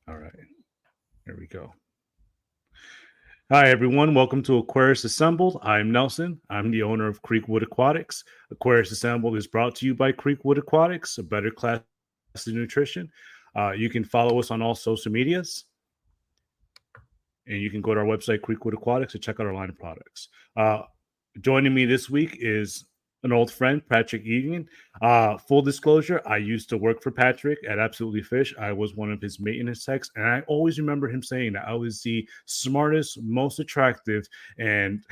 All right, here we go. Hi, everyone. Welcome to Aquarist Assemble. I'm Nelson. I'm the owner of Creekwood.aquatics. Aquarist Assemble is brought to you by Creekwood.aquatics, a better class of nutrition. You can follow us on all social medias, and you can go to our website, Creekwood.aquatics, to check out our line of products. Joining me this week is an old friend, Patrick Egan. Full disclosure, I used to work for Patrick at Absolutely Fish. I was one of his maintenance techs, and I always remember him saying that I was the smartest, most attractive, and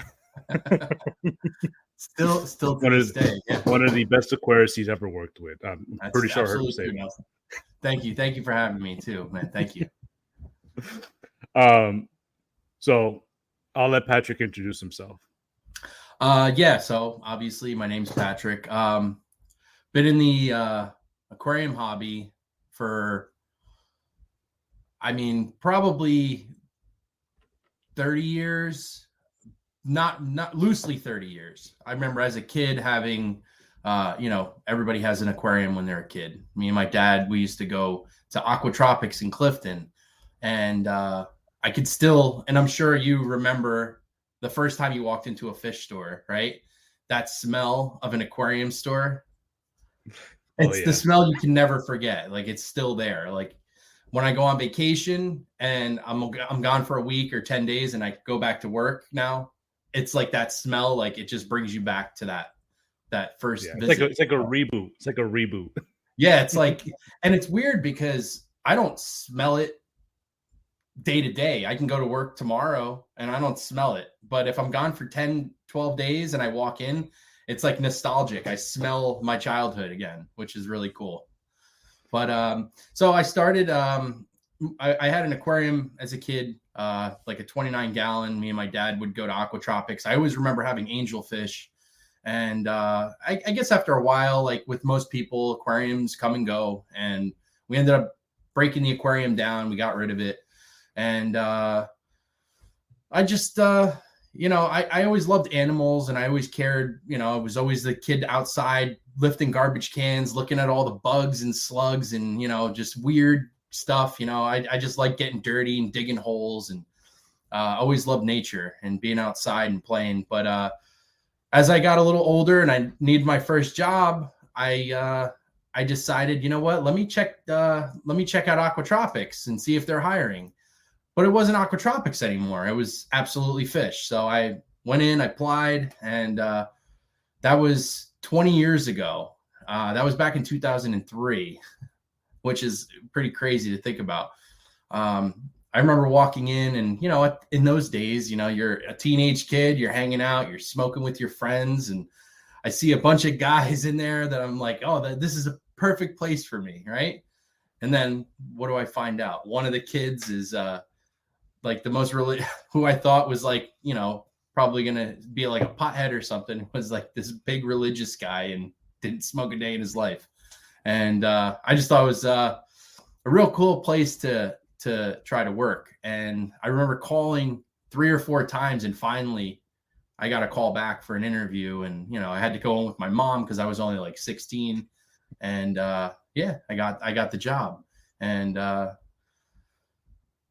still to this day. Yeah. One of the best aquarists he's ever worked with. I'm That's pretty sure I heard him say that. Nelson. Thank you for having me too, man. Thank you. So I'll let Patrick introduce himself. So obviously my name's Patrick. Been in the aquarium hobby for, probably 30 years, not loosely 30 years. I remember as a kid having, everybody has an aquarium when they're a kid. Me and my dad, we used to go to Aquatropics in Clifton, and I could still, and I'm sure you remember the first time you walked into a fish store, right? That smell of an aquarium store. It's the smell you can never forget. Like, it's still there. Like, when I go on vacation and I'm gone for a week or 10 days and I go back to work now, it's like that smell, like it just brings you back to that first visit. It's like a reboot. It's like a reboot. Yeah, it's like, and it's weird because I don't smell it day to day. I can go to work tomorrow and I don't smell it. But if I'm gone for 10, 12 days and I walk in, it's like nostalgic. I smell my childhood again, which is really cool. But so I started, I had an aquarium as a kid, like a 29 gallon. Me and my dad would go to Aquatropics. I always remember having angelfish. And I guess after a while, like with most people, aquariums come and go. And we ended up breaking the aquarium down. We got rid of it. And I just, I always loved animals and I always cared, I was always the kid outside lifting garbage cans, looking at all the bugs and slugs and, just weird stuff. I just like getting dirty and digging holes, and always loved nature and being outside and playing. But as I got a little older and I needed my first job, I decided, you know what, let me check out Aquatropics and see if they're hiring. But it wasn't Aquatropics anymore. It was Absolutely Fish. So I went in, I applied, and that was 20 years ago. That was back in 2003, which is pretty crazy to think about. I remember walking in and, in those days, you're a teenage kid, you're hanging out, you're smoking with your friends. And I see a bunch of guys in there that I'm like, oh, this is a perfect place for me, right? And then what do I find out? One of the kids is like the most who I thought was like, probably going to be like a pothead or something, was like this big religious guy and didn't smoke a day in his life. And I just thought it was a real cool place to try to work. And I remember calling 3 or 4 times, and finally I got a call back for an interview. And, I had to go in with my mom because I was only like 16. And I got the job. And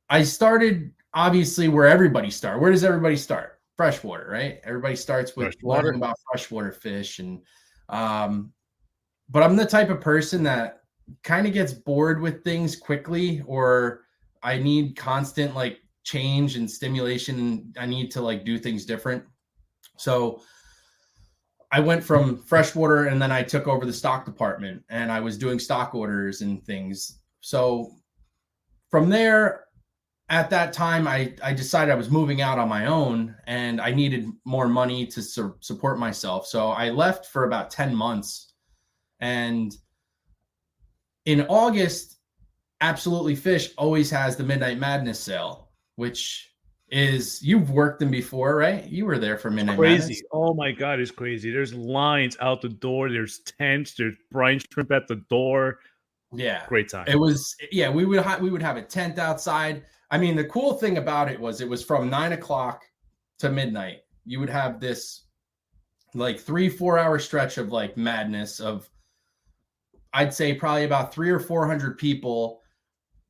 I started obviously where everybody starts. Where does everybody start? Freshwater, right? Everybody starts with learning about freshwater fish. And but I'm the type of person that kind of gets bored with things quickly, or I need constant like change and stimulation, and I need to like do things different. So I went from freshwater, and then I took over the stock department, and I was doing stock orders and things. So from there, at that time, I decided I was moving out on my own and I needed more money to support myself. So I left for about 10 months. And in August, Absolutely Fish always has the Midnight Madness sale, which is, you've worked them before, right? You were there for Midnight Madness. Oh my God, it's crazy. There's lines out the door. There's tents. There's brine shrimp at the door. Yeah. Great time. It was, we would have a tent outside. I mean, the cool thing about it was from 9 o'clock to midnight. You would have this like 3-4 hour stretch of like madness of, I'd say probably about 300 or 400 people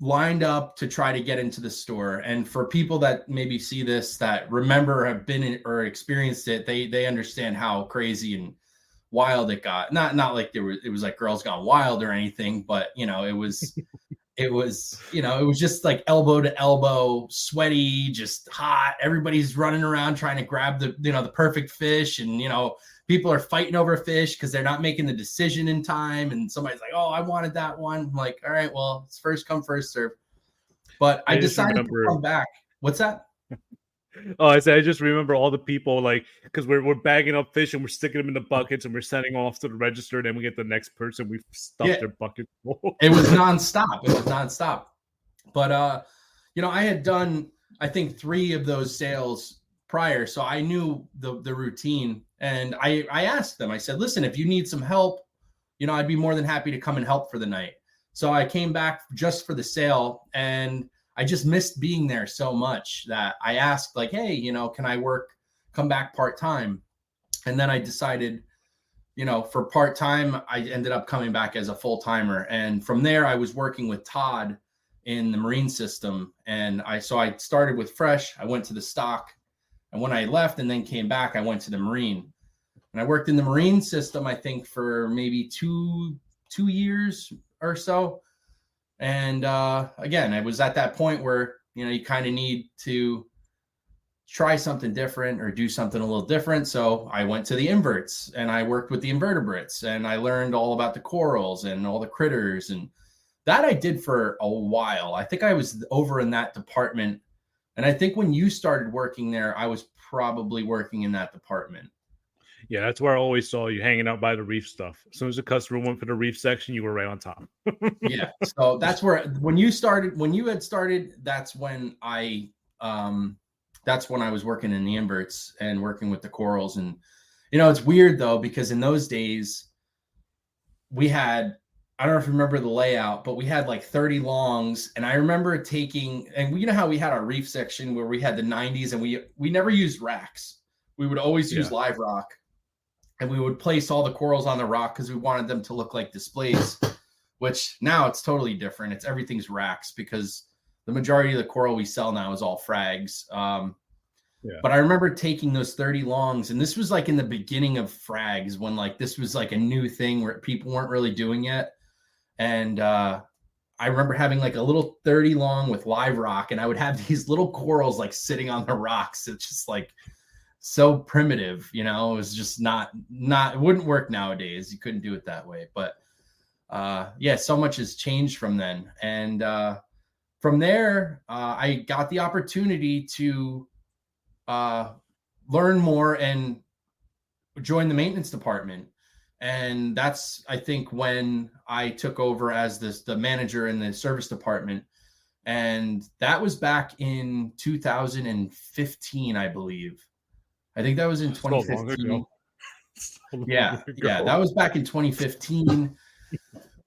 lined up to try to get into the store. And for people that maybe see this, that remember, have been in or experienced it, they understand how crazy and wild it got. Not like it was like Girls Gone Wild or anything, but it was just like elbow to elbow, sweaty, just hot. Everybody's running around trying to grab the perfect fish, and people are fighting over fish because they're not making the decision in time. And somebody's like, "Oh, I wanted that one." I'm like, all right, well, it's first come, first serve. But I decided to come back. What's that? Oh, I just remember all the people, like, because we're bagging up fish and we're sticking them in the buckets and we're sending off to the register. Then we get the next person, we've stuffed their bucket full. It was nonstop. But I had done, I think, 3 of those sales prior, so I knew the routine. And I asked them. I said, "Listen, if you need some help, I'd be more than happy to come and help for the night." So I came back just for the sale, and I just missed being there so much that I asked, like, "Hey, can I come back part-time?" And then I decided, for part-time, I ended up coming back as a full-timer. And from there, I was working with Todd in the marine system. And I started with fresh, I went to the stock. And when I left and then came back, I went to the marine. And I worked in the marine system, I think, for maybe two years or so. And again, I was at that point where, you kind of need to try something different or do something a little different. So I went to the inverts and I worked with the invertebrates, and I learned all about the corals and all the critters. And that I did for a while. I think I was over in that department. And I think when you started working there, I was probably working in that department. Yeah, that's where I always saw you, hanging out by the reef stuff. As soon as the customer went for the reef section, you were right on top. Yeah. So that's where, when you had started, that's when I was working in the inverts and working with the corals. And, it's weird though, because in those days we had, I don't know if you remember the layout, but we had like 30 longs. And I remember taking, and how we had our reef section where we had the 90s, and we never used racks. We would always use live rock. And we would place all the corals on the rock because we wanted them to look like displays, which now it's totally different. Everything's racks because the majority of the coral we sell now is all frags. But I remember taking those 30 longs, and this was like in the beginning of frags, when like this was like a new thing where people weren't really doing yet. And I remember having like a little 30 long with live rock, and I would have these little corals like sitting on the rocks. It's just like so primitive, it was just not, it wouldn't work nowadays. You couldn't do it that way. But so much has changed from then. And from there, I got the opportunity to learn more and join the maintenance department. And that's, I think, when I took over as the manager in the service department. And that was back in 2015, I believe. I think that was in 2015. Yeah, that was back in 2015.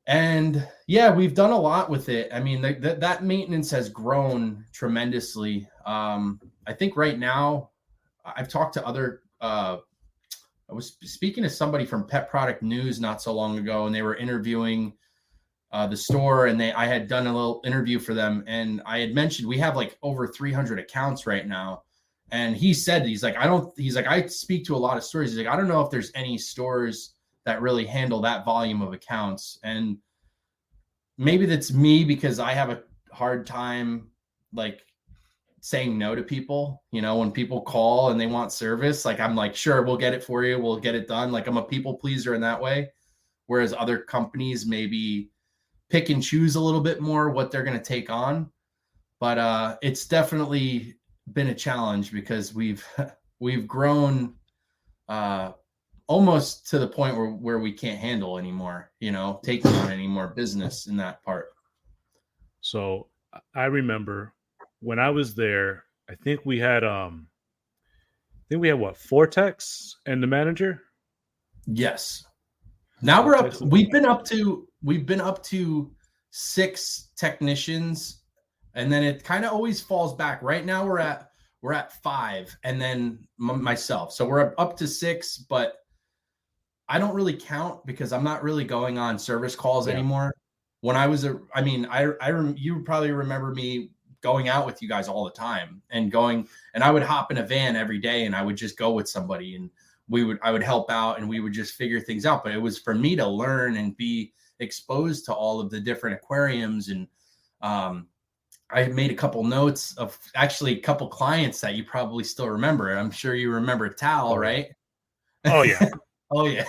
And we've done a lot with it. I mean, that maintenance has grown tremendously. I think right now, I've talked to other, I was speaking to somebody from Pet Product News not so long ago, and they were interviewing the store, and I had done a little interview for them. And I had mentioned we have like over 300 accounts right now. And he said, he's like, I speak to a lot of stores. He's like, I don't know if there's any stores that really handle that volume of accounts. And maybe that's me, because I have a hard time like saying no to people. When people call and they want service, like I'm like, sure, we'll get it for you. We'll get it done. Like I'm a people pleaser in that way. Whereas other companies maybe pick and choose a little bit more what they're going to take on. But it's definitely been a challenge, because we've grown almost to the point where we can't handle anymore, taking on any more business in that part. So I remember when I was there, I think we had what, 4 techs and the manager? Yes. Now we've been up to 6 technicians. And then it kind of always falls back. Right now we're at 5, and then myself. So we're up to 6, but I don't really count because I'm not really going on service calls anymore. when I was I mean, you probably remember me going out with you guys all the time and going, and I would hop in a van every day and I would just go with somebody and I would help out and we would just figure things out. But it was for me to learn and be exposed to all of the different aquariums. And I made a couple notes of actually a couple clients that you probably still remember. I'm sure you remember Tal, Oh yeah. right? Oh yeah. Oh yeah.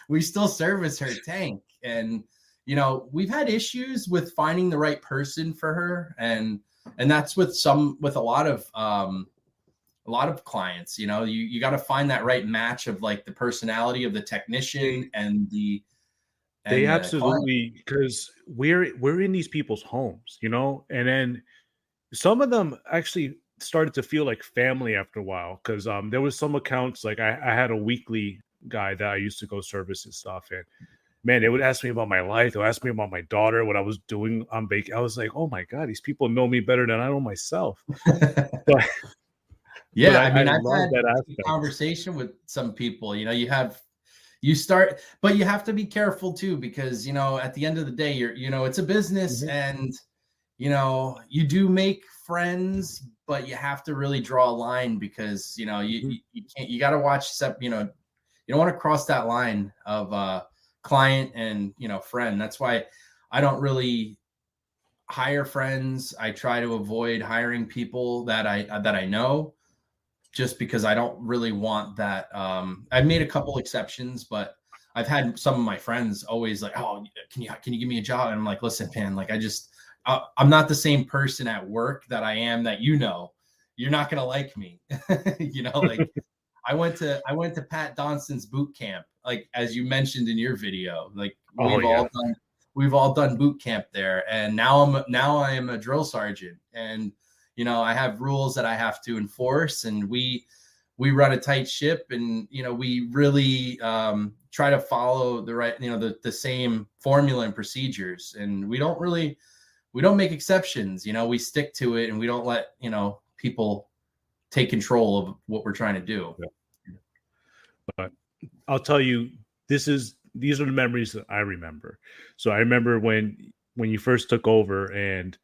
We still service her tank. And we've had issues with finding the right person for her. And that's with a lot of clients. You got to find that right match of like the personality of the technician and the They client. absolutely, because we're in these people's homes, and then some of them actually started to feel like family after a while. Because there was some accounts like I had a weekly guy that I used to go service and stuff, and man, they would ask me about my life. They'll ask me about my daughter, what I was doing on vacation. I was like, oh my god, these people know me better than I know myself. But but Yeah, I I mean, I've love had that a aspect. conversation with some people. But you have to be careful too, because at the end of the day, it's a business, Mhm. and you do make friends, but you have to really draw a line, because Mhm. you can't, you got to watch you don't want to cross that line of client and friend. That's why I don't really hire friends. I try to avoid hiring people that I know, just because I don't really want that. I've made a couple exceptions, but I've had some of my friends always like, "Oh, can you give me a job?" And I'm like, "Listen, man, like I'm not the same person at work that I am that you're not gonna like me." Like I went to Pat Donson's boot camp, like as you mentioned in your video. Like Oh yeah. we've all done boot camp there, and now I am a drill sergeant, and I have rules that I have to enforce, and we run a tight ship, and we really try to follow the right, the same formula and procedures, and we don't make exceptions. We stick to it, and we don't let people take control of what we're trying to do. Yeah. But I'll tell you, these are the memories that I remember. So I remember when you first took over, and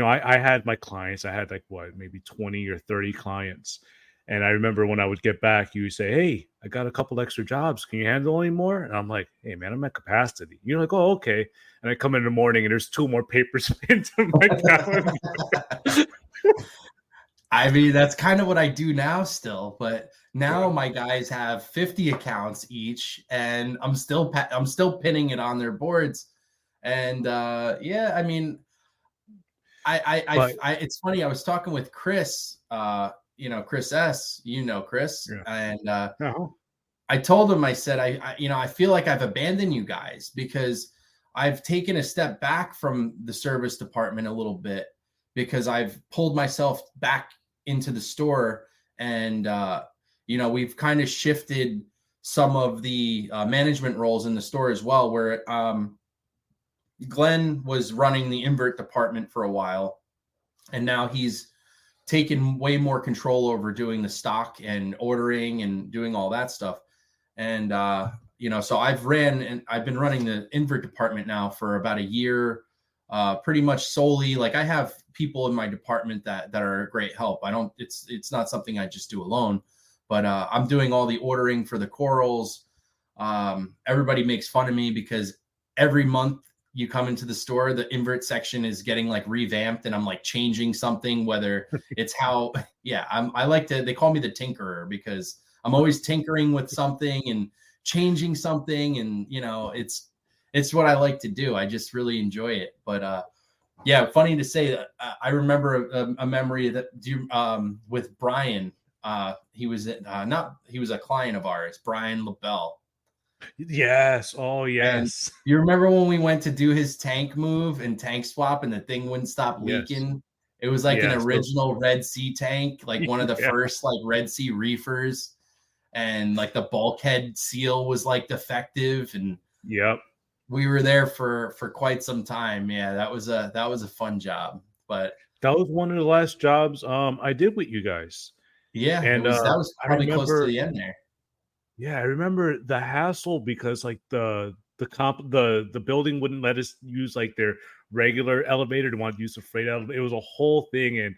I had my clients. I had like what, maybe 20 or 30 clients. And I remember when I would get back, you would say, "Hey, I got a couple extra jobs. Can you handle any more?" And I'm like, "Hey, man, I'm at capacity." You're like, "Oh, okay." And I come in the morning, and there's two more papers into my calendar. I mean, that's kind of what I do now still, but now my guys have 50 accounts each, and I'm still pinning it on their boards. And yeah, I mean, But it's funny. I was talking with Chris, Chris S, Chris, yeah, and no, I told him, I said, I feel like I've abandoned you guys, because I've taken a step back from the service department a little bit, because I've pulled myself back into the store, and we've kind of shifted some of the management roles in the store as well, where Glenn was running the invert department for a while, and now he's taken way more control over doing the stock and ordering and doing all that stuff. And so I've been running the invert department now for about a year, pretty much solely. Like, I have people in my department that are great help. I don't It's not something I just do alone, but I'm doing all the ordering for the corals. Everybody makes fun of me, because every month you come into the store, the invert section is getting like revamped, and I'm like changing something, whether it's how yeah, I like to they call me the tinkerer, because I'm always tinkering with something and changing something, and it's what I like to do. I just really enjoy it. But yeah, funny to say that I remember a memory that with Brian. He was not he was a client of ours, Brian LaBelle. yes, oh And yes, you remember when we went to do his tank move and tank swap, and the thing wouldn't stop yes, leaking? It was like an yes. Those, original Red Sea tank, like one of the yeah, first like Red Sea reefers, and like the bulkhead seal was like defective, and yep. we were there for quite some time. Yeah, that was a fun job. But That was one of the last jobs I did with you guys. yeah, And that was I probably close to remember, the end there. yeah, I remember the hassle because like the building wouldn't let us use like their regular elevator. They wanted to use the freight elevator. It was a whole thing, and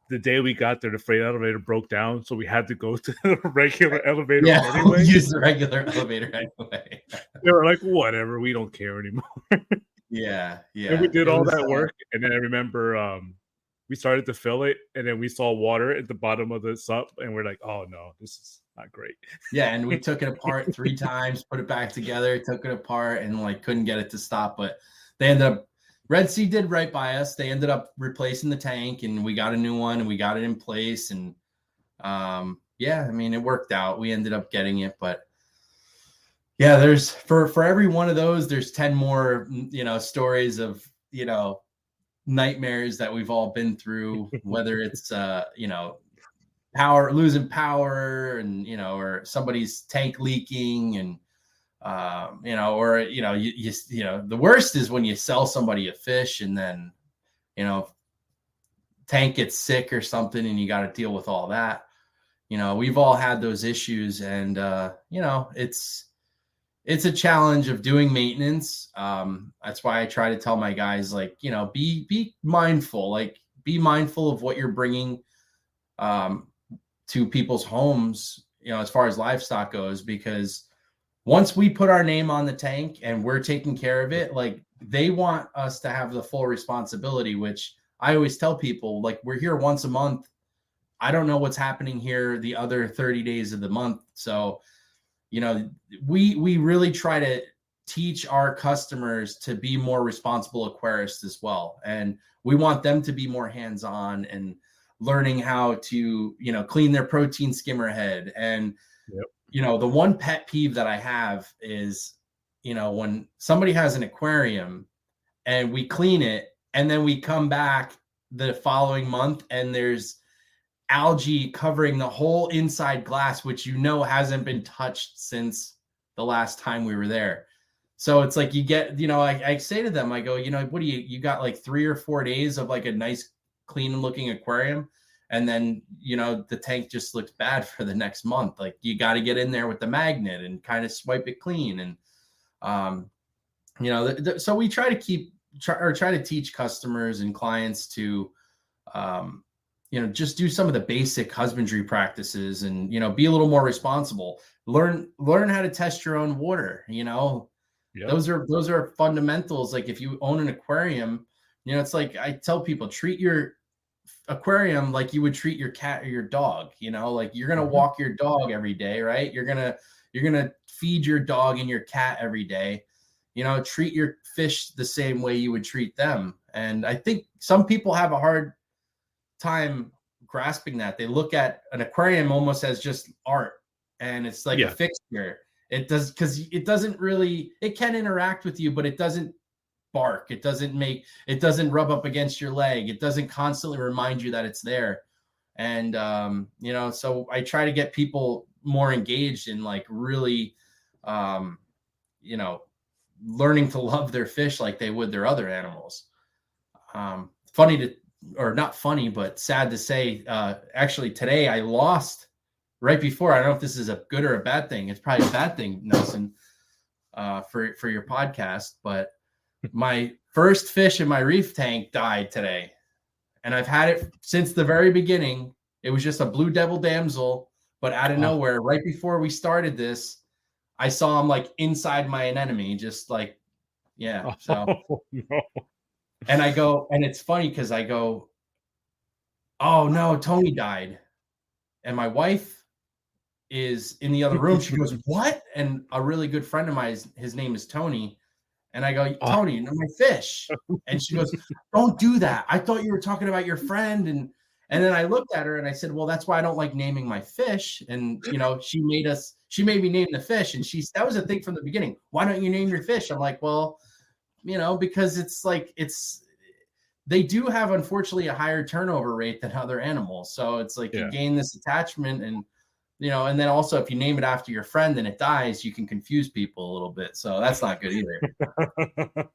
the day we got there, the freight elevator broke down, so we had to go to the regular elevator Yeah, anyway. use the regular elevator anyway. They were like, "Whatever, we don't care anymore." Yeah, And we yeah. did It all was that work, and then I remember we started to fill it, and then we saw water at the bottom of the sup, and we're like, "Oh no, this is not great." yeah, and we took it apart 3 times, put it back together, took it apart, and like couldn't get it to stop. But they ended up Red Sea did right by us. They ended up replacing the tank, and we got a new one, and we got it in place. And yeah, I mean, it worked out. We ended up getting it, but yeah, there's for every one of those, there's 10 more, stories of, nightmares that we've all been through, whether it's losing power, and or somebody's tank leaking, and the worst is when you sell somebody a fish and then tank gets sick or something, and you got to deal with all that. We've all had those issues, and it's a challenge of doing maintenance. That's why I try to tell my guys, like, be mindful, be mindful of what you're bringing to people's homes, as far as livestock goes, because once we put our name on the tank and we're taking care of it, like, they want us to have the full responsibility, which I always tell people, like, we're here once a month. I don't know what's happening here the other 30 days of the month. So, we really try to teach our customers to be more responsible aquarists as well. And we want them to be more hands-on and learning how to, clean their protein skimmer head. And, the one pet peeve that I have is, when somebody has an aquarium and we clean it, and then we come back the following month and there's algae covering the whole inside glass, which hasn't been touched since the last time we were there. So it's like, you get, I say to them, I go, what do you got, like 3 or 4 days of like a nice clean looking aquarium, and then the tank just looks bad for the next month. Like, you got to get in there with the magnet and kind of swipe it clean. And so we try to teach customers and clients to just do some of the basic husbandry practices, and be a little more responsible. Learn how to test your own water. Those are fundamentals. Like, if you own an aquarium, it's like, I tell people, treat your aquarium like you would treat your cat or your dog. Like, you're gonna walk your dog every day, right? You're gonna feed your dog and your cat every day. Treat your fish the same way you would treat them. And I think some people have a hard time grasping that. They look at an aquarium almost as just art, and it's like a fixture. Because it doesn't really, it can interact with you, but it doesn't bark. It doesn't rub up against your leg. It doesn't constantly remind you that it's there. And so I try to get people more engaged in, like, really learning to love their fish like they would their other animals. Not funny, but sad to say, actually today I lost right before. I don't know if this is a good or a bad thing. It's probably a bad thing, Nelson, for your podcast. But my first fish in my reef tank died today, and I've had it since the very beginning. It was just a blue devil damsel, but out of nowhere, right before we started this, I saw him like inside my anemone, just like, yeah. So, no. And I go, and it's funny because I go, oh no, Tony died. And my wife is in the other room. She goes, what? And a really good friend of mine, his name is Tony. And I go, Tony, my fish. And she goes, don't do that. I thought you were talking about your friend. And then I looked at her and I said, well, that's why I don't like naming my fish. And, she made me name the fish. And that was a thing from the beginning. Why don't you name your fish? I'm like, well, because they do have, unfortunately, a higher turnover rate than other animals. So it's like, you gain this attachment, and, and then also if you name it after your friend and it dies, you can confuse people a little bit. So that's not good either.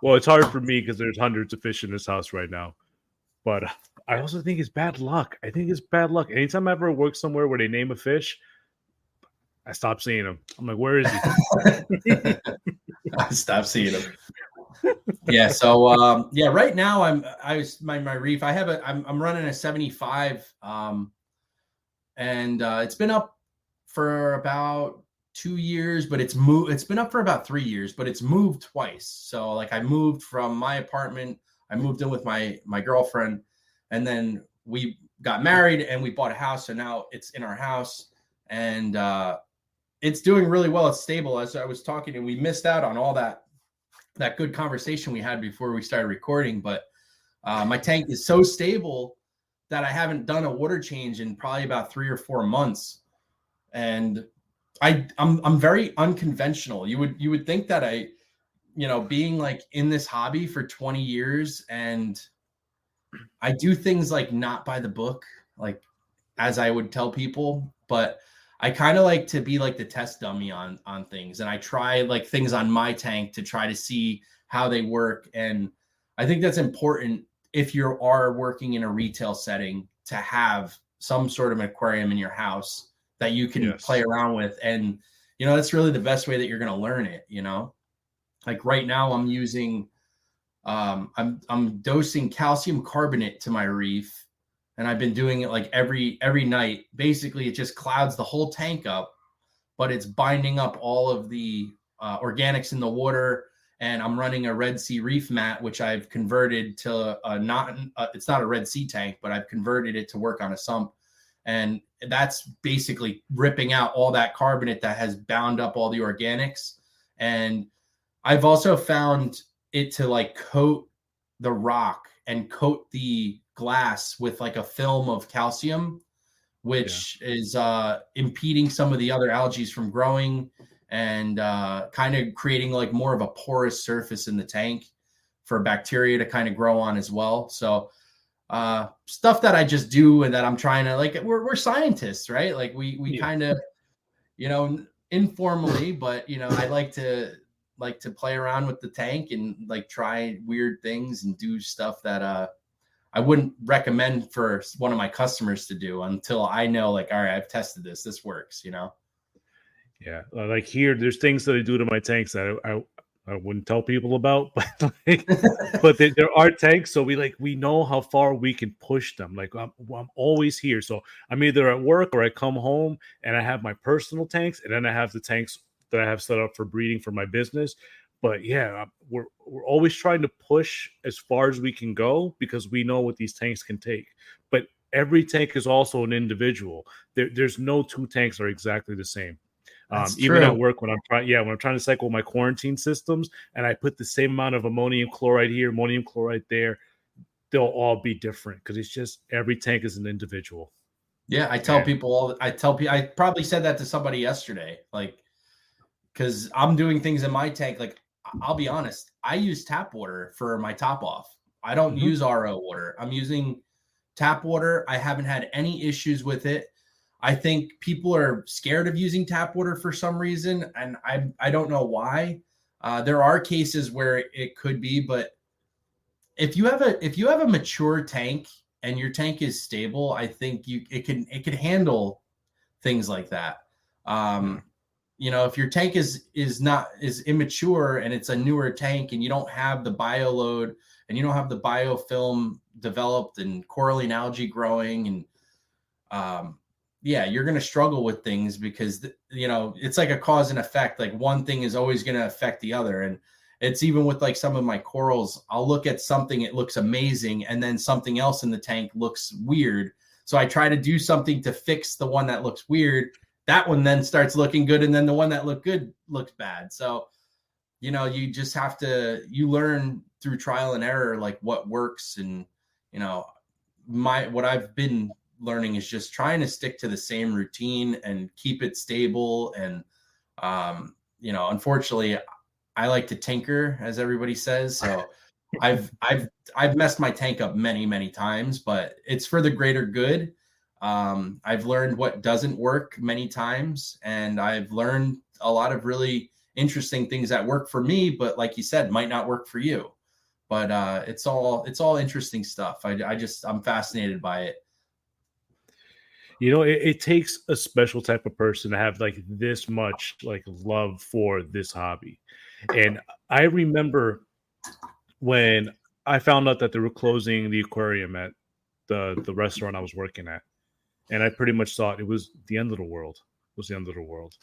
Well, it's hard for me because there's hundreds of fish in this house right now. But I also think it's bad luck. I think it's bad luck. Anytime I ever work somewhere where they name a fish, I stopped seeing him. I'm like, where is he? I stopped seeing them. Yeah. So yeah, right now my reef. I'm running a 75, and it's been up for about 2 years, but it's been up for about 3 years, but it's moved twice. So like I moved from my apartment, I moved in with my girlfriend, and then we got married and we bought a house. So now it's in our house, and it's doing really well. It's stable. As I was talking, and we missed out on all that good conversation we had before we started recording. But my tank is so stable that I haven't done a water change in probably about 3 or 4 months, and I'm very unconventional. You would think that being like in this hobby for 20 years, and I do things like not by the book, like as I would tell people, but I kind of like to be like the test dummy on things, and I try like things on my tank to try to see how they work. And I think that's important if you are working in a retail setting to have some sort of an aquarium in your house that you can play around with. And that's really the best way that you're going to learn it. Like right now I'm using I'm dosing calcium carbonate to my reef, and I've been doing it like every night. Basically, it just clouds the whole tank up, but it's binding up all of the organics in the water. And I'm running a Red Sea reef mat, which I've converted to it's not a Red Sea tank, but I've converted it to work on a sump. And that's basically ripping out all that carbonate that has bound up all the organics. And I've also found it to like coat the rock and coat the glass with like a film of calcium, which is impeding some of the other algae from growing, and kind of creating like more of a porous surface in the tank for bacteria to kind of grow on as well. So stuff that I just do, and that I'm trying to like, we're scientists, right? Like we kind of, informally, but I like to play around with the tank and like try weird things and do stuff that I wouldn't recommend for one of my customers to do until I know, like, all right, I've tested this works. Yeah, like here, there's things that I do to my tanks that I wouldn't tell people about, but but there are tanks, so we know how far we can push them. Like I'm always here, so I'm either at work or I come home and I have my personal tanks, and then I have the tanks that I have set up for breeding for my business. But yeah, we're always trying to push as far as we can go because we know what these tanks can take. But every tank is also an individual. There's no two tanks are exactly the same. Even at work when I'm trying to cycle my quarantine systems, and I put the same amount of ammonium chloride here, ammonium chloride there, they'll all be different because it's just every tank is an individual. Yeah, I tell people I probably said that to somebody yesterday, like, because I'm doing things in my tank. Like, I'll be honest, I use tap water for my top off. I don't use RO water. I'm using tap water. I haven't had any issues with it. I think people are scared of using tap water for some reason, and I don't know why. There are cases where it could be, but if you have a mature tank and your tank is stable, I think it can handle things like that. If your tank is immature and it's a newer tank and you don't have the bio load and you don't have the biofilm developed and coralline algae growing, and you're going to struggle with things because it's like a cause and effect. Like one thing is always going to affect the other. And it's even with like some of my corals, I'll look at something, it looks amazing, and then something else in the tank looks weird. So I try to do something to fix the one that looks weird. That one then starts looking good, and then the one that looked good looks bad. So, you just have to, you learn through trial and error, like what works. And, what I've been learning is just trying to stick to the same routine and keep it stable. And, unfortunately, I like to tinker, as everybody says. So I've messed my tank up many, many times, but it's for the greater good. I've learned what doesn't work many times, and I've learned a lot of really interesting things that work for me, but like you said, might not work for you. But it's all interesting stuff. I'm fascinated by it. it takes a special type of person to have like this much like love for this hobby. And I remember when I found out that they were closing the aquarium at the restaurant I was working at, and I pretty much thought it was the end of the world. It was the end of the world.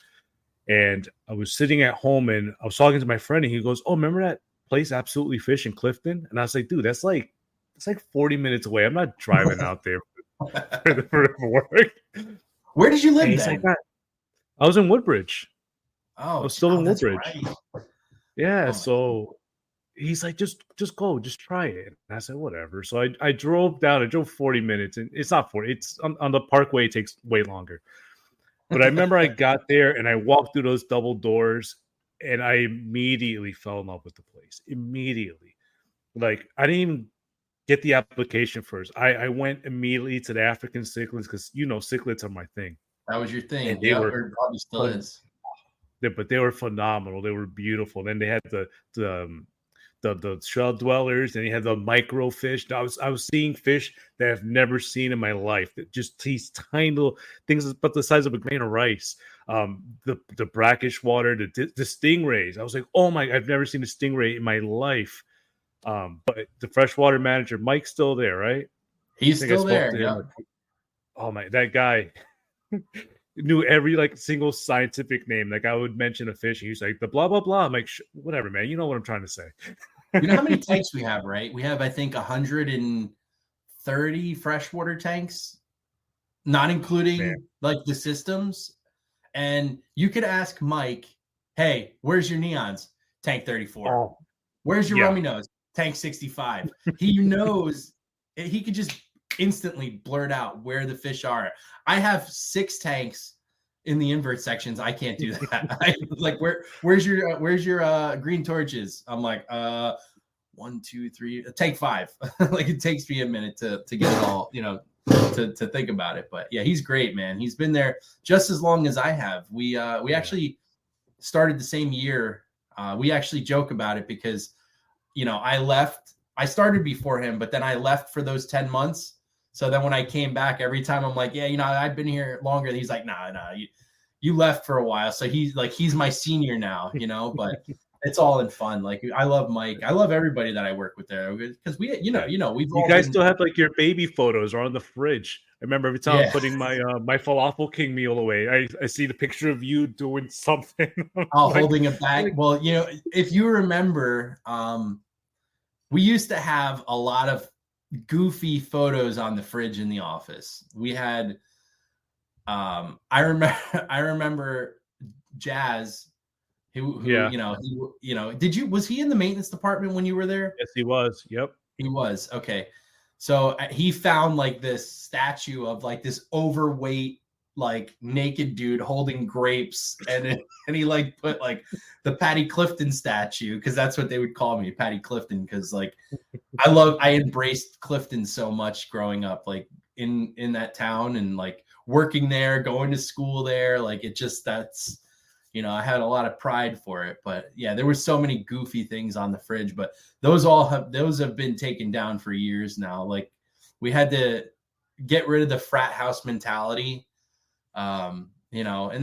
And I was sitting at home and I was talking to my friend, and he goes, "Oh, remember that place, Absolutely Fish in Clifton?" And I was like, "Dude, it's like 40 minutes away. I'm not driving out there for work." Where did you And live he's like, then? I was in Woodbridge. I Oh, was still in that's Woodbridge. right. Yeah. Oh my. So he's like, just go, just try it. And I said, whatever. So I drove down, I drove 40 minutes, and it's not 40, it's on the parkway, it takes way longer. But I remember I got there and I walked through those double doors and I immediately fell in love with the place. Immediately. Like I didn't even get the application first. I went immediately to the African cichlids because cichlids are my thing. That was your And thing. they Yep, were or probably still fun, is. but they were phenomenal. They were beautiful. Then they had the the shell dwellers, and you had the microfish. I was seeing fish that I've never seen in my life. That just these tiny little things about the size of a grain of rice. The brackish water, the stingrays. I was like, oh my! I've never seen a stingray in my life. But the freshwater manager, Mike's still there, right? I He's think I still spoke there. to him. Yep. Like, oh my, that guy knew every like single scientific name. Like I would mention a fish, and he's like the blah blah blah. I'm like, whatever, man. You know what I'm trying to say. You know how many tanks we have, right? We have, I think, 130 freshwater tanks, not Man. including like the systems. And you could ask Mike, hey, where's your neons? Tank 34. Oh, Where's your yeah. rummy nose? Tank 65. He knows, he could just instantly blurt out where the fish are. I have 6 tanks in the invert sections. I can't do that. Like, where's your green torches? I'm like, 1, 2, 3, tank 5. Like it takes me a minute to get it all, to think about it. But yeah, he's great, man. He's been there just as long as I have. We actually started the same year. We actually joke about it because I started before him, but then I left for those 10 months. So then when I came back, every time I'm like, yeah, I've been here longer. He's like, nah, you left for a while. So he's my senior now, but it's all in fun. Like I love Mike. I love everybody that I work with there because we've You all guys been, still have like your baby photos are on the fridge. I remember every time I'm yeah. putting my falafel king meal away, I see the picture of you doing something. Oh, Like, holding it back. Well, if you remember, we used to have a lot of goofy photos on the fridge in the office. We had, I remember Jazz, who yeah, was he in the maintenance department when you were there? yes, he was. Yep. He was. Okay. So he found like this statue of like this overweight, like naked dude holding grapes. And he like put like the Patty Clifton statue, because that's what they would call me, Patty Clifton. Cause like I embraced Clifton so much growing up, like in that town and like working there, going to school there. Like that's, I had a lot of pride for it. But yeah, there were so many goofy things on the fridge, but those have been taken down for years now. Like we had to get rid of the frat house mentality. And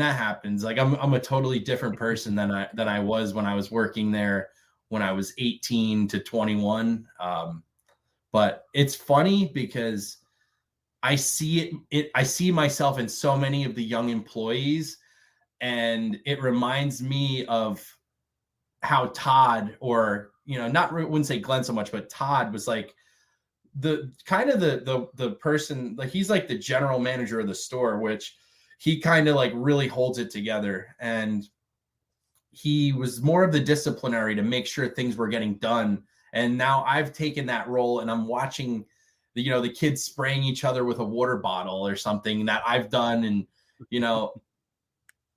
that happens. Like I'm a totally different person than I was when I was working there when I was 18 to 21. But it's funny because I see I see myself in so many of the young employees, and it reminds me of how Todd, or wouldn't say Glenn so much, but Todd was like the kind of the person, like he's like the general manager of the store, which he kind of like really holds it together. And he was more of the disciplinary to make sure things were getting done. And now I've taken that role, and I'm watching the kids spraying each other with a water bottle or something that I've done. And,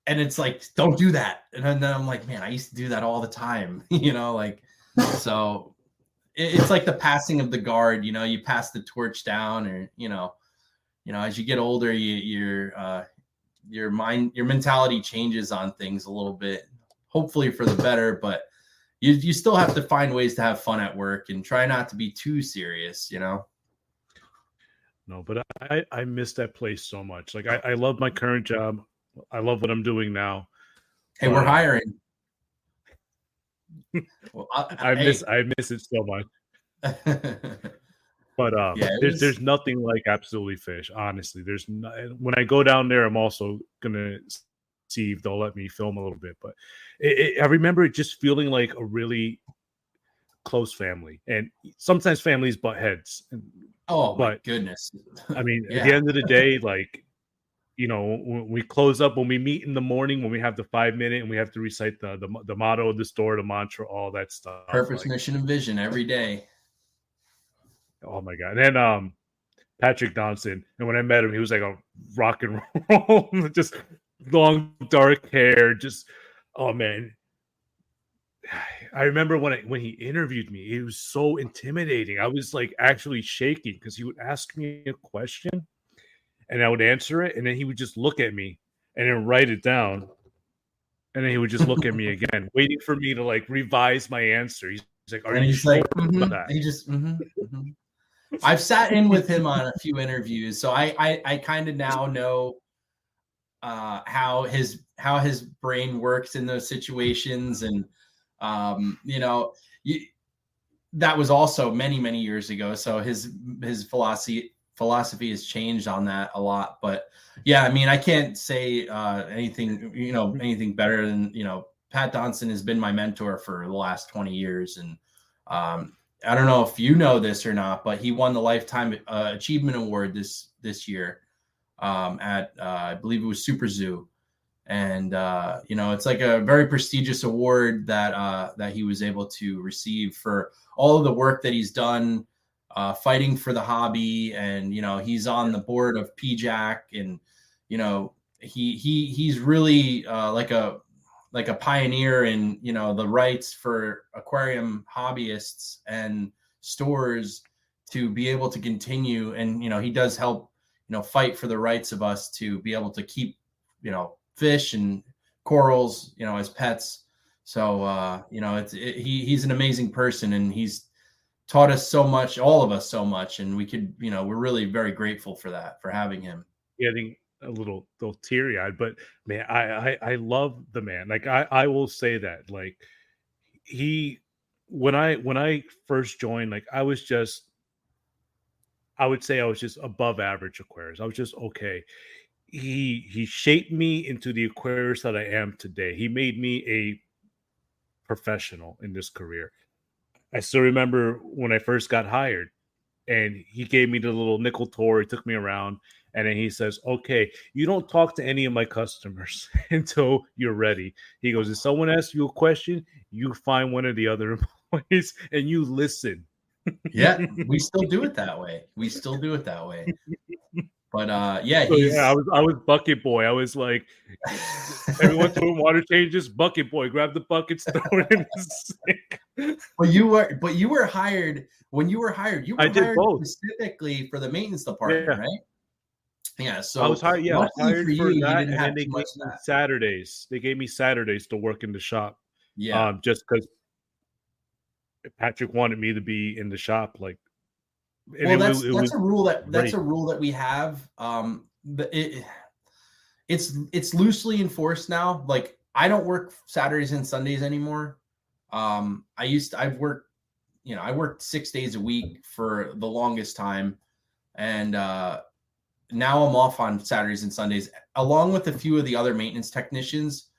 and it's like, don't do that. And then I'm like, man, I used to do that all the time, so it's like the passing of the guard, you pass the torch down, or, as you get older, your mentality changes on things a little bit, hopefully for the better, but you still have to find ways to have fun at work and try not to be too serious, no, but I miss that place so much. Like I love my current job. I love what I'm doing now. Hey, we're hiring. Well, I miss it so much. But yeah, there's nothing like Absolutely Fish. Honestly, when I go down there, I'm also gonna see if they'll let me film a little bit. But I remember it just feeling like a really close family, and sometimes families butt heads. oh my But goodness. I mean, at the Yeah, end of the day, like, when we close up, when we meet in the morning, when we have the 5 minute and we have to recite the motto of the store, the mantra, all that stuff. purpose, Like, mission, and vision every day. oh my god! And then Patrick Donson, and when I met him, he was like a rock and roll, just long dark hair. Just, oh man, I remember when he interviewed me, it was so intimidating. I was like actually shaking because he would ask me a question and I would answer it, and then he would just look at me and then write it down, and then he would just look at me again, waiting for me to like revise my answer. He's like, "Are And you he's sure like, about that?" he just, I've sat in with him on a few interviews, so I kind of now know how his brain works in those situations, and you know, that was also many years ago. So his philosophy has changed on that a lot. But yeah, I mean, I can't say anything better than Pat Donson has been my mentor for the last 20 years, and I don't know if you know this or not, but he won the Lifetime Achievement Award this year at I believe it was Super Zoo. And it's like a very prestigious award that he was able to receive for all of the work that he's done fighting for the hobby. And he's on the board of PJAC, and he's really like a pioneer in the rights for aquarium hobbyists and stores to be able to continue. And he does help fight for the rights of us to be able to keep fish and corals as pets. So he's an amazing person, and he's taught us so much, all of us so much, and we're really very grateful for that, for having him. Getting a little teary eyed, but man, I love the man. Like I will say that, like, he when I first joined, like I would say I was just above average Aquarius. I was just okay. He shaped me into the Aquarius that I am today. He made me a professional in this career. I still remember when I first got hired, and he gave me the little nickel tour. He took me around, and then he says, "Okay, you don't talk to any of my customers until you're ready." He goes, "If someone asks you a question, you find one of the other employees and you listen." Yeah, we still do it that way. But yeah, So yeah, he's I was bucket boy. I was like, everyone doing water changes, bucket boy, grab the buckets, throw it in the sink. But you were hired when you were hired. You I were did hired both. specifically for the maintenance department, Yeah, right? Yeah. I was So hired. Yeah, I was luckily for hired you, for you that, didn't and have then they too gave much of me that. Saturdays. They gave me Saturdays to work in the shop, Yeah. just because Patrick wanted me to be in the shop. Like, and Well, it that's was a rule that's great. a rule that we have. But it's loosely enforced now. Like, I don't work Saturdays and Sundays anymore. I worked 6 days a week for the longest time, and now I'm off on Saturdays and Sundays, along with a few of the other maintenance technicians,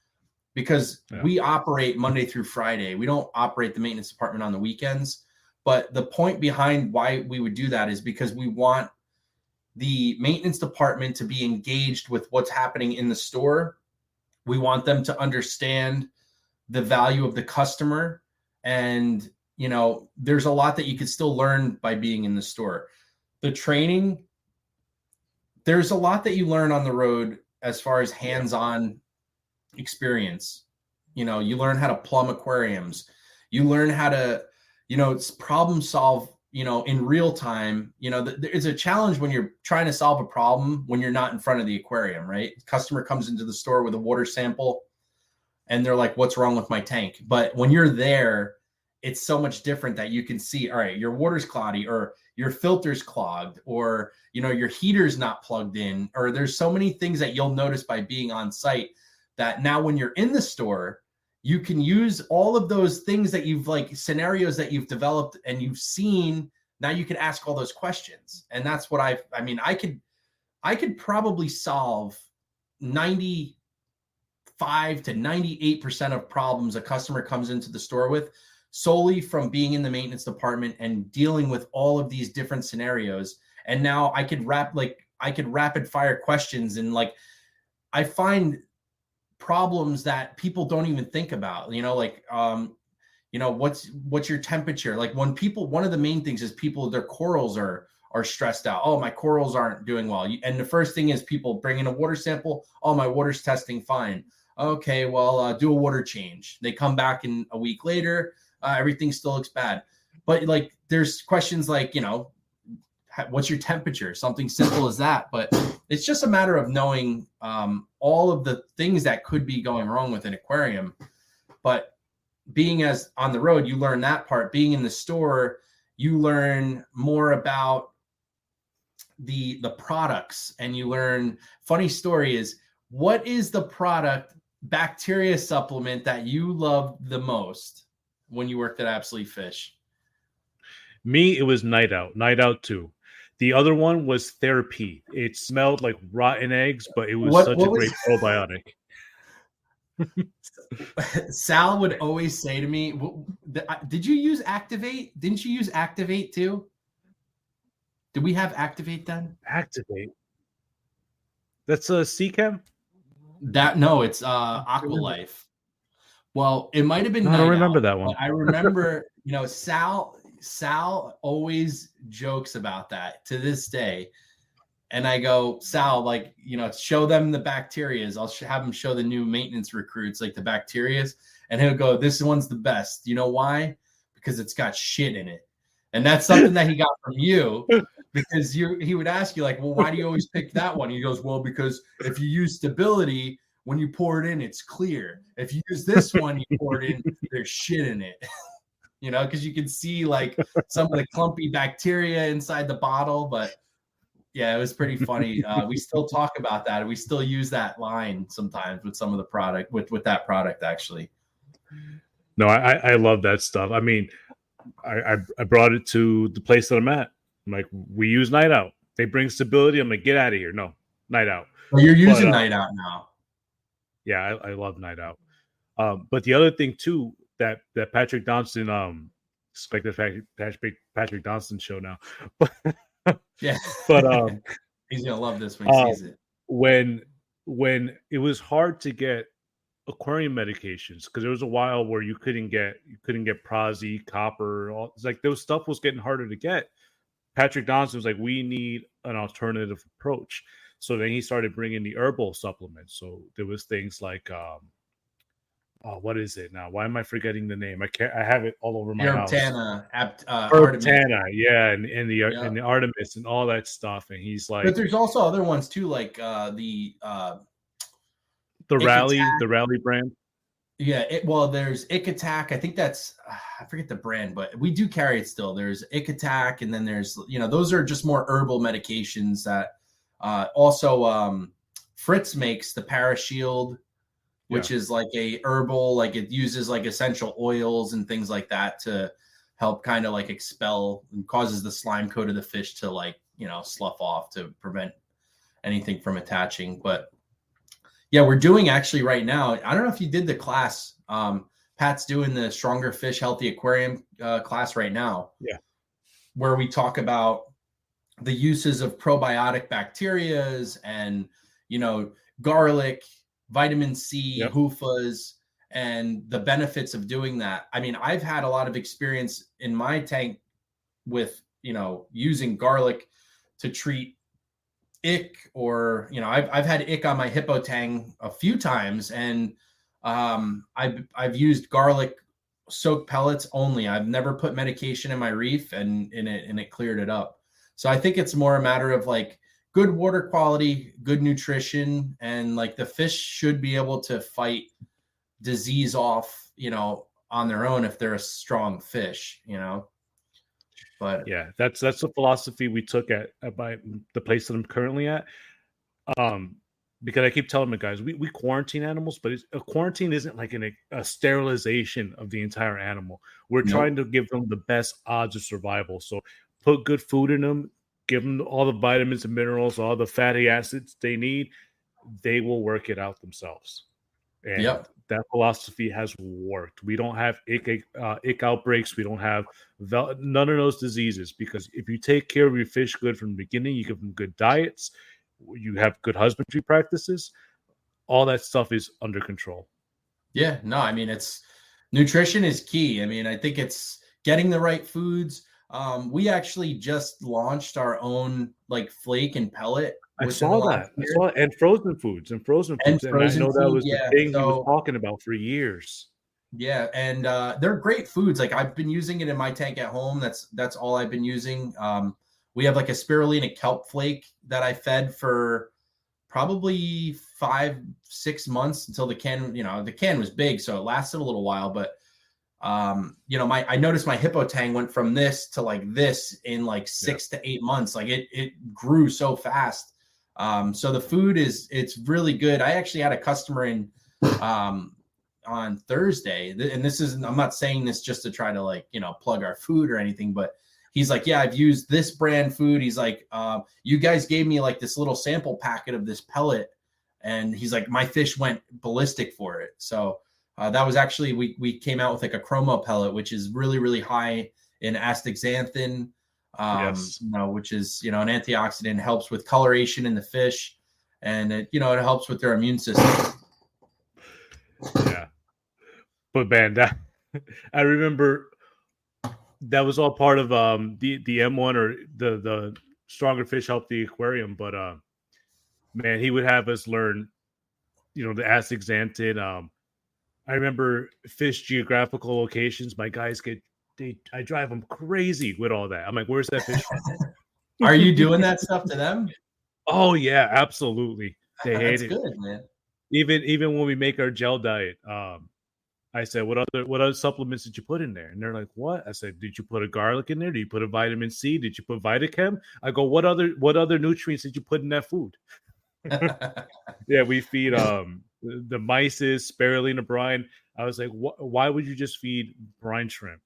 because Yeah, we operate Monday through Friday. We don't operate the maintenance department on the weekends. But the point behind why we would do that is because we want the maintenance department to be engaged with what's happening in the store. We want them to understand the value of the customer. And, there's a lot that you could still learn by being in the store. The training, there's a lot that you learn on the road as far as yeah. hands-on experience. You learn how to plumb aquariums. You learn how to, problem solve, in real time. It's a challenge when you're trying to solve a problem when you're not in front of the aquarium, right? Customer comes into the store with a water sample and they're like, "What's wrong with my tank?" But when you're there it's so much different that you can see, all right, your water's cloudy, or your filter's clogged, or, you know, your heater's not plugged in, or there's so many things that you'll notice by being on site that now when you're in the store, you can use all of those things that you've, like, scenarios that you've developed and you've seen. Now you can ask all those questions. And that's what I mean, I could probably solve 95 to 98% of problems a customer comes into the store with solely from being in the maintenance department and dealing with all of these different scenarios. And now I could rapid fire questions, and, like, I find problems that people don't even think about, you know, like, you know, what's your temperature? Like, when people, one of the main things is people, their corals are stressed out. Oh, my corals aren't doing well. And the first thing is people bring in a water sample. Oh, my water's testing fine. Okay, well, do a water change. They come back in a week later. Everything still looks bad. But, like, there's questions like, you know, what's your temperature? Something simple as that. But it's just a matter of knowing all of the things that could be going wrong with an aquarium. But being as on the road, you learn that part. Being in the store, you learn more about the products, and you learn. Funny story is, what is the product bacteria supplement that you loved the most when you worked at Absolute Fish? Me, it was Night Out 2. The other one was Therapy. It smelled like rotten eggs, but it was such a great probiotic. Sal would always say to me, did you use Activate? Didn't you use Activate too? Did we have Activate then? Activate? That's a Seachem? No, it's Aqualife. Well, it might have been I don't remember that one. I remember, you know, Sal always jokes about that to this day. And I go, Sal, like, you know, show them the bacterias. I'll have him show the new maintenance recruits, like, the bacterias. And he'll go, this one's the best. You know why? Because it's got shit in it. And that's something that he got from you, because he would ask you, like, well, why do you always pick that one? He goes, well, because if you use Stability, when you pour it in, it's clear. If you use this one, you pour it in, there's shit in it. You know, because you can see, like, some of the clumpy bacteria inside the bottle. But yeah, it was pretty funny. We still talk about that. We still use that line sometimes with some of the product, with that product, actually. No, I love that stuff. I mean, I brought it to the place that I'm at. I'm like, we use Night Out. They bring Stability. I'm like, get out of here. No, Night Out. Well, you're using Night Out now. Yeah, I love Night Out. But the other thing too, that Patrick Johnson, it's like the Patrick Johnson show now. Yeah, but he's gonna love this when he sees it. When it was hard to get aquarium medications, because there was a while where you couldn't get Prozi, copper, it's like those stuff was getting harder to get. Patrick Johnson was like, we need an alternative approach. So then he started bringing the herbal supplements. So there was things like, what is it now? Why am I forgetting the name? I have it all over my house. Herbtana, yeah, and the Artemis and all that stuff. And he's like, but there's also other ones too, like the Rally brand. Yeah, there's Ick-Attack. I think that's I forget the brand, but we do carry it still. There's Ick-Attack, and then there's, you know, those are just more herbal medications that also Fritz makes the Parashield, which is like a herbal, like it uses like essential oils and things like that to help kind of like expel and causes the slime coat of the fish to, like, you know, slough off to prevent anything from attaching. But yeah, we're doing actually right now. I don't know if you did the class. Pat's doing the Stronger Fish Healthy Aquarium class right now. Yeah. Where we talk about the uses of probiotic bacterias and, you know, garlic, vitamin C, hoofahs, and the benefits of doing that. I mean, I've had a lot of experience in my tank with, you know, using garlic to treat ick, or, you know, I've had ick on my hippo tang a few times, and I've used garlic soaked pellets only. I've never put medication in my reef, and it cleared it up. So I think it's more a matter of, like, good water quality, good nutrition, and, like, the fish should be able to fight disease off, you know, on their own if they're a strong fish, you know. But Yeah, that's the philosophy we took at my the place that I'm currently at. Um, because I keep telling the guys, we quarantine animals, but a quarantine isn't like a sterilization of the entire animal. We're trying nope. to give them the best odds of survival. So put good food in them, give them all the vitamins and minerals, all the fatty acids they need. They will work it out themselves. And Yep. that philosophy has worked. We don't have ick outbreaks. We don't have none of those diseases, because if you take care of your fish good from the beginning, you give them good diets, you have good husbandry practices, all that stuff is under control. Yeah, no, I mean, it's nutrition is key. I mean, I think it's getting the right foods. We actually just launched our own like flake and pellet I within the saw last that. I year, saw it. And frozen and foods, and I frozen know that food. was the Yeah. thing he was So talking about for years. yeah, and they're great foods. Like I've been using it in my tank at home. That's all I've been using. We have like a spirulina kelp flake that I fed for probably 5-6 months until the can, the can was big, so it lasted a little while. But I noticed my hippo tang went from this to like this in like Yeah. 6 to 8 months. Like it grew so fast. So the food it's really good. I actually had a customer in on Thursday, and I'm not saying this just to try to like plug our food or anything, but he's like, yeah, I've used this brand food. He's like, you guys gave me like this little sample packet of this pellet, and he's like, my fish went ballistic for it. So that was actually we came out with like a chromo pellet, which is really really high in astaxanthin, Yes. which is an antioxidant, helps with coloration in the fish, and it helps with their immune system. Yeah. But man, that I remember that was all part of the M1, or the stronger fish help the aquarium. But man, he would have us learn, the astaxanthin. I remember fish geographical locations. My guys I drive them crazy with all that. I'm like, where's that fish from? Are you doing that stuff to them? Oh yeah, absolutely. They hate That's it. good, man. Even when we make our gel diet, I said, what other supplements did you put in there? And they're like, what? I said, did you put a garlic in there? Did you put a vitamin C? Did you put Vitachem? I go, what other nutrients did you put in that food? Yeah, we feed the mysis, spirulina brine. I was like, why would you just feed brine shrimp?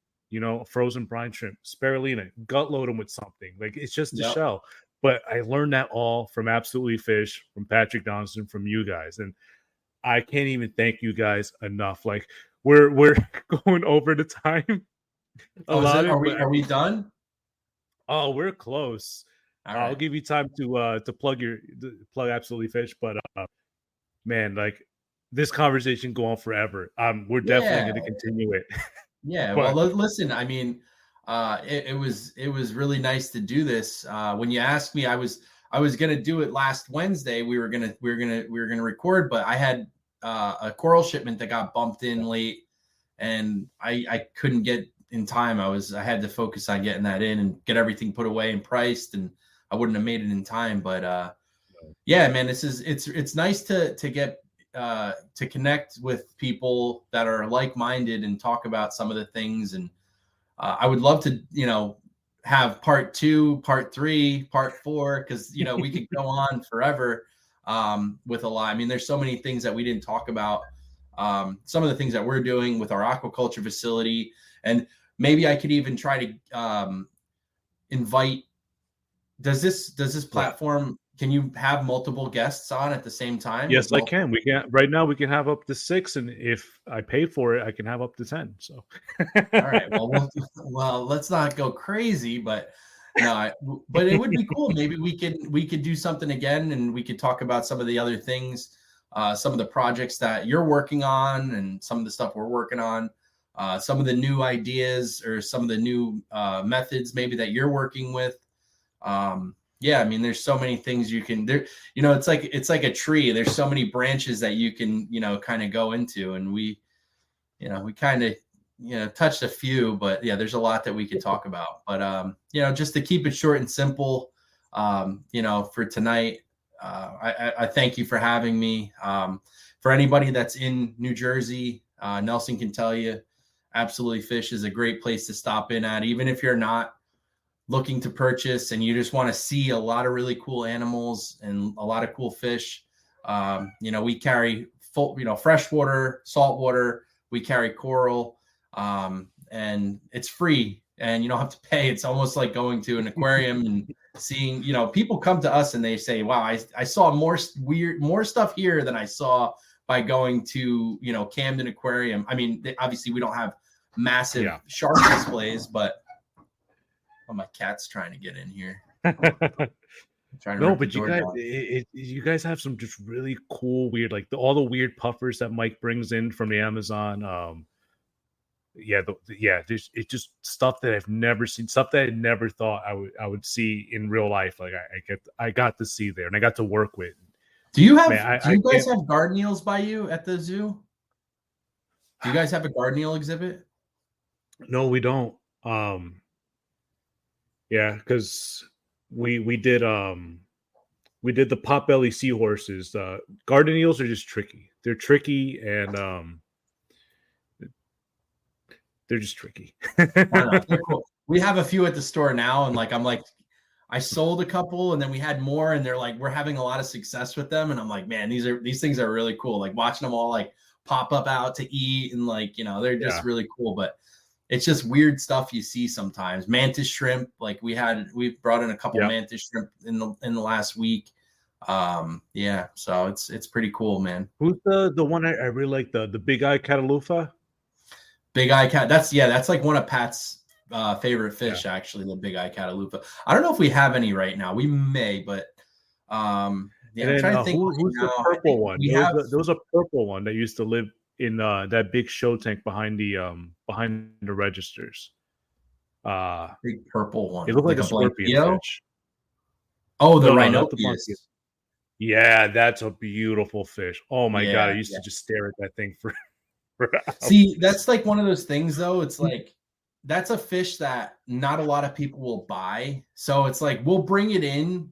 Frozen brine shrimp, spirulina, gut load them with something. Like, it's just a Yep. shell. But I learned that all from Absolutely Fish, from Patrick Donaldson, from you guys. And I can't even thank you guys enough. Like, we're going over the time Oh, is it? allotted, but Are we done? we're close. All I'll right. give you time to plug Absolutely Fish, but man, like, this conversation go on forever. We're definitely Yeah. going to continue it. Yeah. Well, But listen, I mean, it was really nice to do this. When you asked me, I was gonna do it last Wednesday. We were gonna record, but I had a coral shipment that got bumped in late, and I couldn't get in time. I had to focus on getting that in and get everything put away and priced, and I wouldn't have made it in time. But yeah, man, it's nice to get to connect with people that are like-minded and talk about some of the things. And I would love to have part 2, part 3, part 4, because we could go on forever with a lot. I mean, there's so many things that we didn't talk about. Some of the things that we're doing with our aquaculture facility, and maybe I could even try to invite. Does this yeah. platform, can you have multiple guests on at the same time with Yes, I multiple? can. We can right now. We can have up to 6, and if I pay for it, I can have up to 10. So, All right. Well, let's not go crazy, but no, but it would be cool. Maybe we could do something again, and we could talk about some of the other things, some of the projects that you're working on, and some of the stuff we're working on, some of the new ideas or some of the new methods maybe that you're working with. Yeah, I mean, there's so many things you can there. It's like a tree. There's so many branches that you can kind of go into, and we kind of touched a few, but yeah, there's a lot that we could talk about. But just to keep it short and simple, for tonight, I thank you for having me. For anybody that's in New Jersey, Nelson can tell you, Absolutely Fish is a great place to stop in at, even if you're not looking to purchase and you just want to see a lot of really cool animals and a lot of cool fish. We carry full, freshwater, saltwater. We carry coral, and it's free and you don't have to pay. It's almost like going to an aquarium and seeing, people come to us and they say, wow, I saw more stuff here than I saw by going to, Camden Aquarium. I mean, obviously we don't have massive shark displays, but my cat's trying to get in here. No, but you guys have some just really cool, weird, like all the weird puffers that Mike brings in from the Amazon. There's it's just stuff that I've never seen, stuff that I never thought I would see in real life. Like I got to see there, and I got to work with. Do you guys have garden eels by you at the zoo? Do you guys have a garden eel exhibit? No, we don't. Because we did the potbelly seahorses. Garden eels are just tricky. They're tricky and they're just tricky. They're cool. We have a few at the store now, and I sold a couple, and then we had more, and they're like, we're having a lot of success with them, and I'm like, man, these things are really cool. Like watching them all like pop up out to eat, and they're just really cool. But it's just weird stuff you see sometimes. Mantis shrimp, like we brought in a couple mantis shrimp in the last week. So it's pretty cool, man. Who's the one I really like, the big eye catalufa? Big eye cat. That's like one of Pat's favorite fish, actually, the big eye catalufa. I don't know if we have any right now. We may, but I'm trying to think. Who's the purple one? There was a purple one that used to live in that big show tank behind the registers. Big purple one. It looked like a scorpion fish. Oh, the rhinoceros. Yeah, that's a beautiful fish. Oh my god, I used to just stare at that thing for See, that's like one of those things though. It's like that's a fish that not a lot of people will buy. So it's like we'll bring it in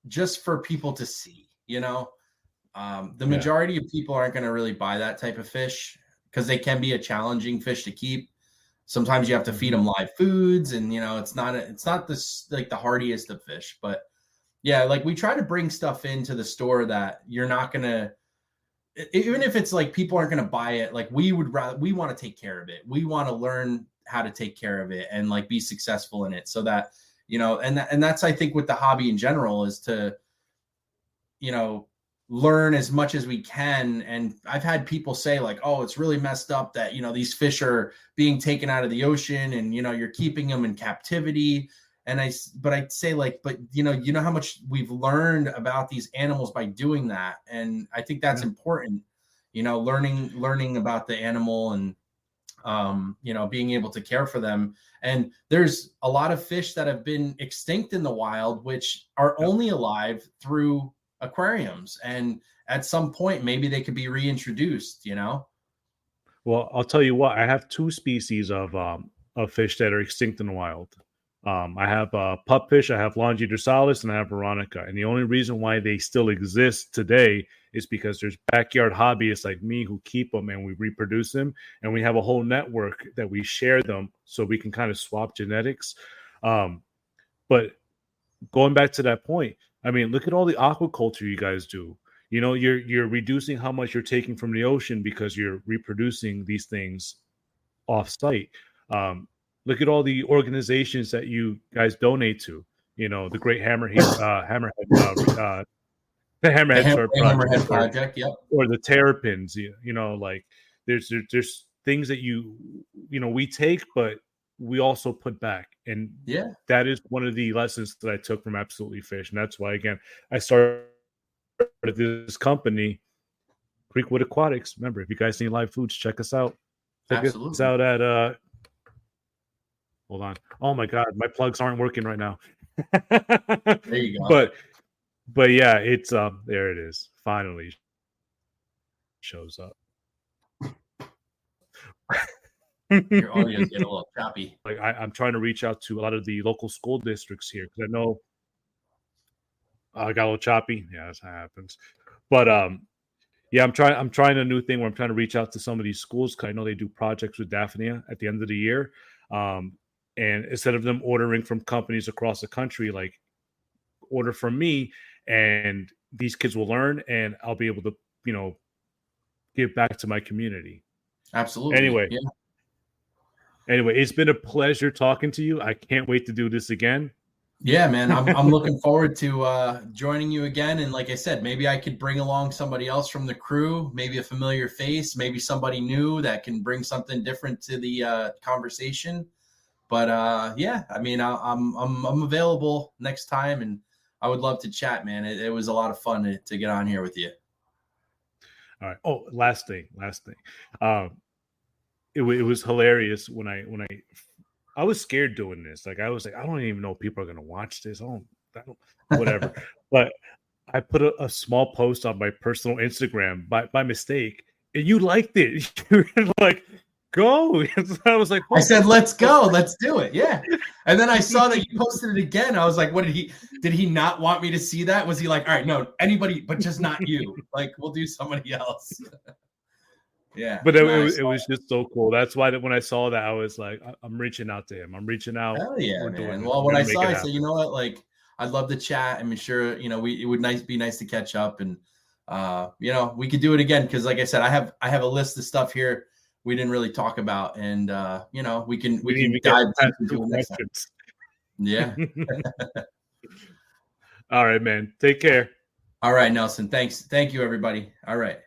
just for people to see, the majority of people aren't going to really buy that type of fish because they can be a challenging fish to keep. Sometimes you have to feed them live foods, and it's not this like the hardiest of fish. But we try to bring stuff into the store that you're not going to, even if it's like people aren't going to buy it, like we want to take care of it. We want to learn how to take care of it and like be successful in it so that, and that's, I think with the hobby in general is to, learn as much as we can. And I've had people say like, oh, it's really messed up that, these fish are being taken out of the ocean and, you're keeping them in captivity. And I'd say but you know how much we've learned about these animals by doing that. And I think that's important, learning about the animal and, being able to care for them. And there's a lot of fish that have been extinct in the wild, which are only alive through aquariums. And at some point, maybe they could be reintroduced, Well, I'll tell you what, I have two species of fish that are extinct in the wild. I have pupfish, I have Longidursalis, and I have Veronica. And the only reason why they still exist today is because there's backyard hobbyists like me who keep them and we reproduce them. And we have a whole network that we share them so we can kind of swap genetics. But going back to that point, I mean, look at all the aquaculture you guys do. You're reducing how much you're taking from the ocean because you're reproducing these things off-site. Look at all the organizations that you guys donate to. The Great Hammerhead Project, yep. Or the Terrapins. Like there's things that we take, but we also put back. And that is one of the lessons that I took from Absolutely Fish. And that's why, again, I started this company, Creekwood.aquatics. Remember, if you guys need live foods, check us out. Check us out at hold on. Oh my god, my plugs aren't working right now. There you go. But yeah, it's there it is. Finally shows up. Your audio is getting a little choppy. Like I'm trying to reach out to a lot of the local school districts here because I know I got a little choppy. Yeah, that happens. But Yeah, I'm trying a new thing where I'm trying to reach out to some of these schools because I know they do projects with Daphnia at the end of the year. Um, and instead of them ordering from companies across the country, like order from me, and these kids will learn, and I'll be able to, you know, give back to my community. Absolutely. Anyway, Yeah. it's been a pleasure talking to you. I can't wait to do this again. Yeah, man. I'm looking forward to joining you again. And like I said, maybe I could bring along somebody else from the crew, maybe a familiar face, maybe somebody new that can bring something different to the conversation. But yeah, I mean, I'm available next time, and I would love to chat, man. It was a lot of fun to get on here with you. All right. Oh, last thing. Um, it was hilarious I was scared doing this. Like I was like, I don't even know if people are gonna watch this. I don't whatever. But I put a small post on my personal Instagram by mistake, and you liked it. You were like, go. I was like, I what said, the let's fuck? go, let's do it. Yeah. And then I saw that you posted it again. I was like, what did he not want me to see that? Was he like, all right, no, anybody, but just not you. Like, we'll do somebody else. Yeah. But Nice. it was just so cool. That's why that when I saw that, I was like, I'm reaching out to him. I'm reaching out. Hell yeah, We're doing man. this. Well, We're when I gonna make saw, it I said, you happen. know what, like, I'd love to chat. I'm sure, it would be nice to catch up, and we could do it again. Cause like I said, I have a list of stuff here we didn't really talk about, and we We didn't can even get dive deep past two into it next time. questions. Yeah. All right, man. Take care. All right, Nelson. Thanks. Thank you, everybody. All right.